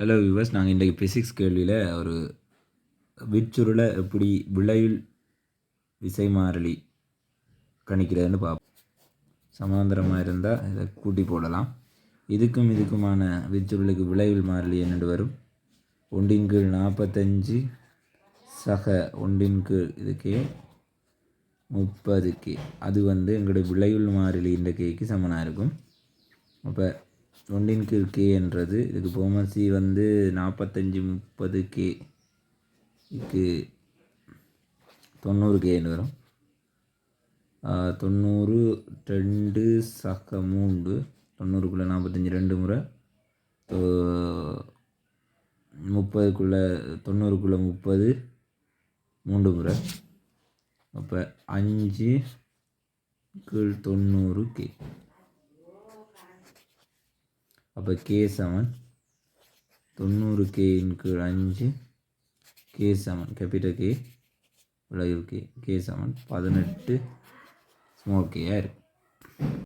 Hello viewers, நாங்கள் இன்றைக்கு physics கேள்வியில் ஒரு விற்சுருளை எப்படி விளையுள் விசை மாறிலி கணிக்கிறதுன்னு பார்ப்போம். சமாந்தரமாக இருந்தால் இதை கூட்டி போடலாம். இதுக்குமான விற்சுருளுக்கு விளையுள் மாறிலி என்னென்று வரும். 1/45 சக 1 இதுக்கே 30 அது எங்களுடைய விளையுள் மாறிலி இந்த கேக்கு சமனாக இருக்கும். அப்போ 1/k என்றது இதுக்கு போமசி 45 30k இதுக்கு 90k வரும். 90 2 சக 3 90க்குள்ளே 45 2 முறை 30க்குள்ளே 90க்குள்ளே 30 3 முறை. அப்போ 5/90k. அப்போ k சமன் 90k × 5 k சமன் கேபிட்டல் K விளையுள் k சமன் 18 ஸ்மால் k இருக்கும்.